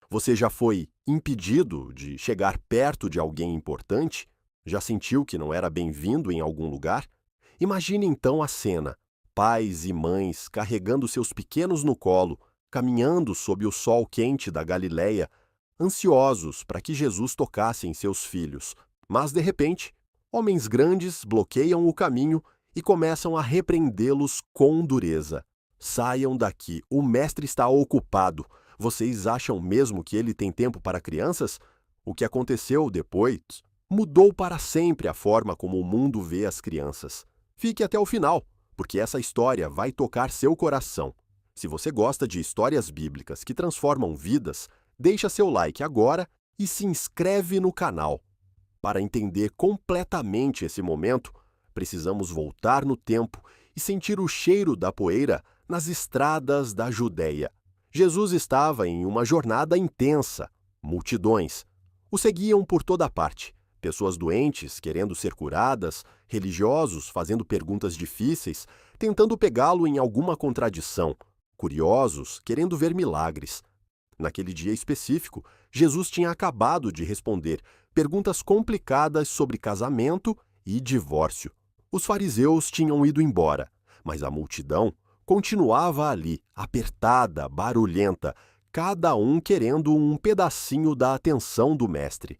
Você já foi impedido de chegar perto de alguém importante? Já sentiu que não era bem-vindo em algum lugar? Imagine então a cena: pais e mães carregando seus pequenos no colo, caminhando sob o sol quente da Galileia, ansiosos para que Jesus tocasse em seus filhos. Mas, de repente, homens grandes bloqueiam o caminho e começam a repreendê-los com dureza. Saiam daqui, o mestre está ocupado. Vocês acham mesmo que ele tem tempo para crianças? O que aconteceu depois mudou para sempre a forma como o mundo vê as crianças. Fique até o final, porque essa história vai tocar seu coração. Se você gosta de histórias bíblicas que transformam vidas, deixa seu like agora e se inscreve no canal. Para entender completamente esse momento, precisamos voltar no tempo e sentir o cheiro da poeira nas estradas da Judéia. Jesus estava em uma jornada intensa. Multidões o seguiam por toda parte. Pessoas doentes querendo ser curadas, religiosos fazendo perguntas difíceis, tentando pegá-lo em alguma contradição, curiosos querendo ver milagres. Naquele dia específico, Jesus tinha acabado de responder perguntas complicadas sobre casamento e divórcio. Os fariseus tinham ido embora, mas a multidão continuava ali, apertada, barulhenta, cada um querendo um pedacinho da atenção do mestre.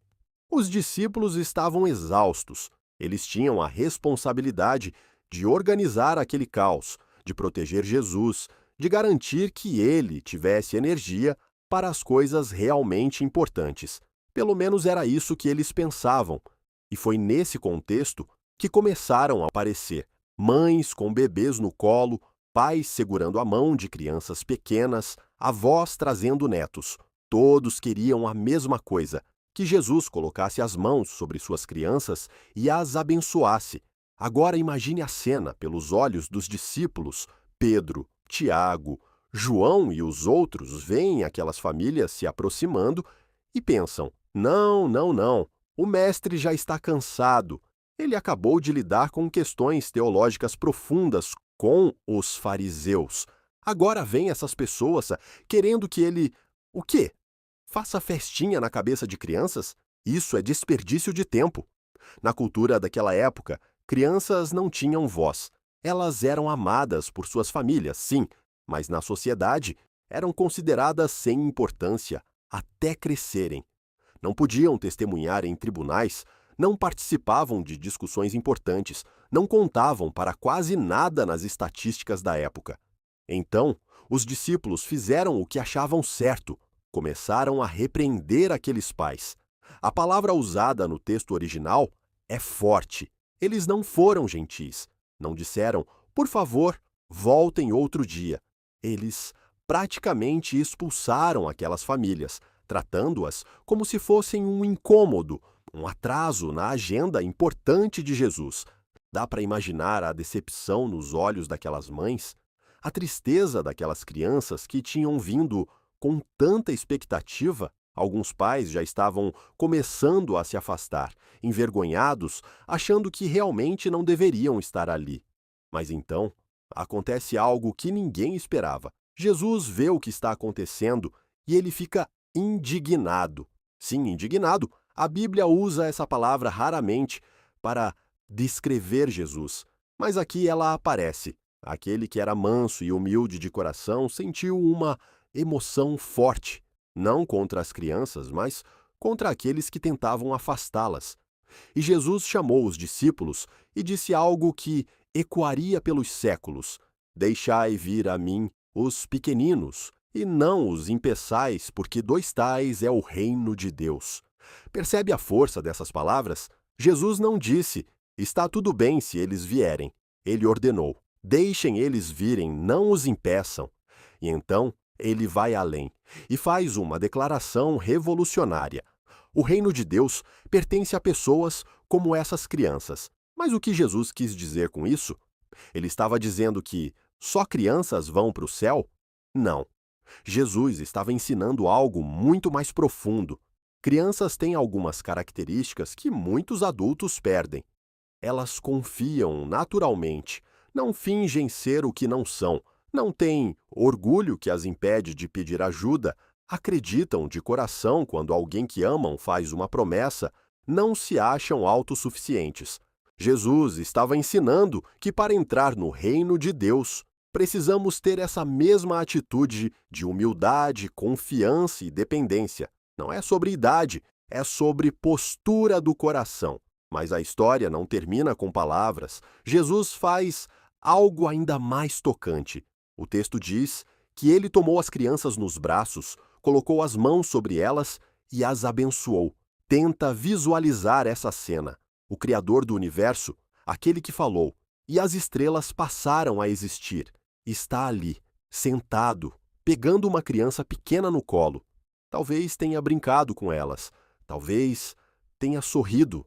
Os discípulos estavam exaustos. Eles tinham a responsabilidade de organizar aquele caos, de proteger Jesus, de garantir que ele tivesse energia para as coisas realmente importantes. Pelo menos era isso que eles pensavam. E foi nesse contexto que começaram a aparecer mães com bebês no colo, pais segurando a mão de crianças pequenas, avós trazendo netos. Todos queriam a mesma coisa: que Jesus colocasse as mãos sobre suas crianças e as abençoasse. Agora imagine a cena pelos olhos dos discípulos. Pedro, Tiago, João e os outros veem aquelas famílias se aproximando e pensam: não, não, não, o mestre já está cansado. Ele acabou de lidar com questões teológicas profundas com os fariseus. Agora vem essas pessoas querendo que ele... O quê? Faça festinha na cabeça de crianças? Isso é desperdício de tempo. Na cultura daquela época, crianças não tinham voz. Elas eram amadas por suas famílias, sim, mas na sociedade eram consideradas sem importância até crescerem. Não podiam testemunhar em tribunais, não participavam de discussões importantes, não contavam para quase nada nas estatísticas da época. Então, os discípulos fizeram o que achavam certo. Começaram a repreender aqueles pais. A palavra usada no texto original é forte. Eles não foram gentis. Não disseram: por favor, voltem outro dia. Eles praticamente expulsaram aquelas famílias, tratando-as como se fossem um incômodo, um atraso na agenda importante de Jesus. Dá para imaginar a decepção nos olhos daquelas mães? A tristeza daquelas crianças que tinham vindo com tanta expectativa? Alguns pais já estavam começando a se afastar, envergonhados, achando que realmente não deveriam estar ali. Mas então, acontece algo que ninguém esperava. Jesus vê o que está acontecendo e ele fica indignado. Sim, indignado. A Bíblia usa essa palavra raramente para descrever Jesus, mas aqui ela aparece. Aquele que era manso e humilde de coração sentiu uma emoção forte, não contra as crianças, mas contra aqueles que tentavam afastá-las. E Jesus chamou os discípulos e disse algo que ecoaria pelos séculos: deixai vir a mim os pequeninos, e não os impeçais, porque dos tais é o reino de Deus. Percebe a força dessas palavras? Jesus não disse: está tudo bem se eles vierem. Ele ordenou: deixem eles virem, não os impeçam. E então ele vai além e faz uma declaração revolucionária. O reino de Deus pertence a pessoas como essas crianças. Mas o que Jesus quis dizer com isso? Ele estava dizendo que só crianças vão para o céu? Não. Jesus estava ensinando algo muito mais profundo. Crianças têm algumas características que muitos adultos perdem. Elas confiam naturalmente, não fingem ser o que não são, não têm orgulho que as impede de pedir ajuda, acreditam de coração quando alguém que amam faz uma promessa, não se acham autossuficientes. Jesus estava ensinando que para entrar no reino de Deus, precisamos ter essa mesma atitude de humildade, confiança e dependência. Não é sobre idade, é sobre postura do coração. Mas a história não termina com palavras. Jesus faz algo ainda mais tocante. O texto diz que ele tomou as crianças nos braços, colocou as mãos sobre elas e as abençoou. Tenta visualizar essa cena. O Criador do universo, aquele que falou, e as estrelas passaram a existir, está ali, sentado, pegando uma criança pequena no colo. Talvez tenha brincado com elas, talvez tenha sorrido.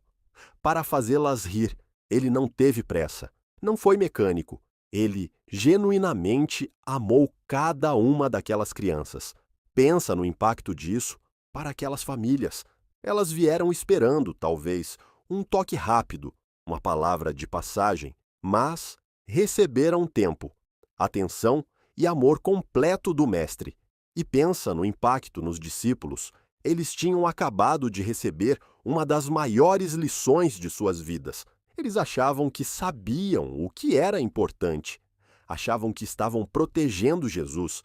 Para fazê-las rir, ele não teve pressa, não foi mecânico. Ele genuinamente amou cada uma daquelas crianças. Pensa no impacto disso para aquelas famílias. Elas vieram esperando, talvez, um toque rápido, uma palavra de passagem, mas receberam tempo, atenção e amor completo do Mestre. E pensa no impacto nos discípulos. Eles tinham acabado de receber uma das maiores lições de suas vidas. Eles achavam que sabiam o que era importante. Achavam que estavam protegendo Jesus.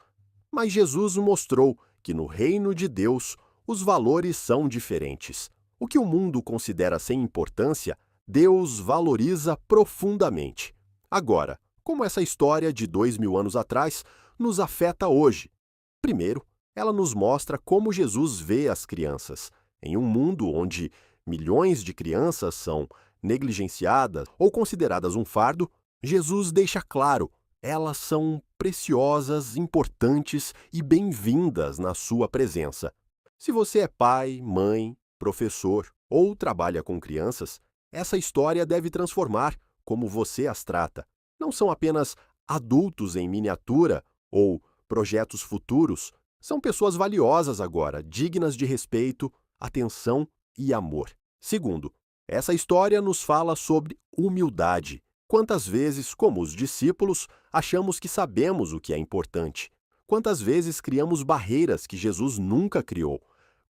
Mas Jesus mostrou que no reino de Deus os valores são diferentes. O que o mundo considera sem importância, Deus valoriza profundamente. Agora, como essa história de 2000 anos atrás nos afeta hoje? Primeiro, ela nos mostra como Jesus vê as crianças. Em um mundo onde milhões de crianças são negligenciadas ou consideradas um fardo, Jesus deixa claro, elas são preciosas, importantes e bem-vindas na sua presença. Se você é pai, mãe, professor ou trabalha com crianças, essa história deve transformar como você as trata. Não são apenas adultos em miniatura ou projetos futuros, são pessoas valiosas agora, dignas de respeito, atenção e amor. Segundo, essa história nos fala sobre humildade. Quantas vezes, como os discípulos, achamos que sabemos o que é importante? Quantas vezes criamos barreiras que Jesus nunca criou?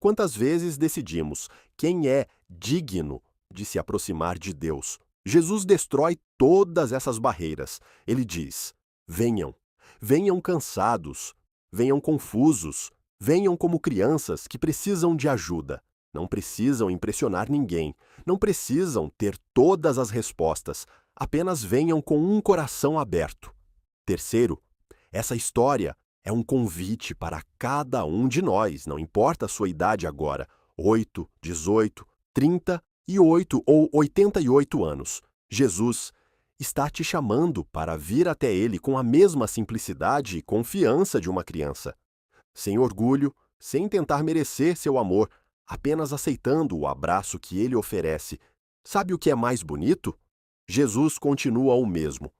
Quantas vezes decidimos quem é digno de se aproximar de Deus? Jesus destrói todas essas barreiras. Ele diz: venham, venham cansados, venham confusos, venham como crianças que precisam de ajuda. Não precisam impressionar ninguém, não precisam ter todas as respostas, apenas venham com um coração aberto. Terceiro, essa história é um convite para cada um de nós, não importa a sua idade agora, 8, 18, 38 ou 88 anos. Jesus está te chamando para vir até Ele com a mesma simplicidade e confiança de uma criança. Sem orgulho, sem tentar merecer seu amor, apenas aceitando o abraço que Ele oferece. Sabe o que é mais bonito? Jesus continua o mesmo.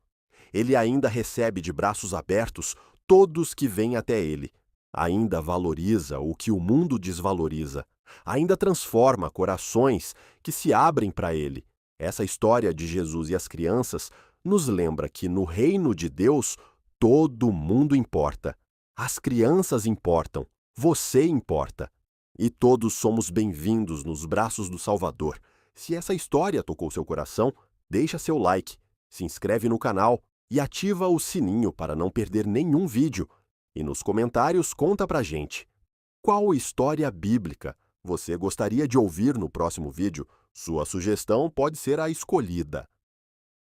Ele ainda recebe de braços abertos todos que vêm até Ele. Ainda valoriza o que o mundo desvaloriza. Ainda transforma corações que se abrem para Ele. Essa história de Jesus e as crianças nos lembra que no reino de Deus todo mundo importa. As crianças importam, você importa. E todos somos bem-vindos nos braços do Salvador. Se essa história tocou seu coração, deixa seu like, se inscreve no canal e ativa o sininho para não perder nenhum vídeo. E nos comentários conta pra gente. Qual história bíblica você gostaria de ouvir no próximo vídeo? Sua sugestão pode ser a escolhida.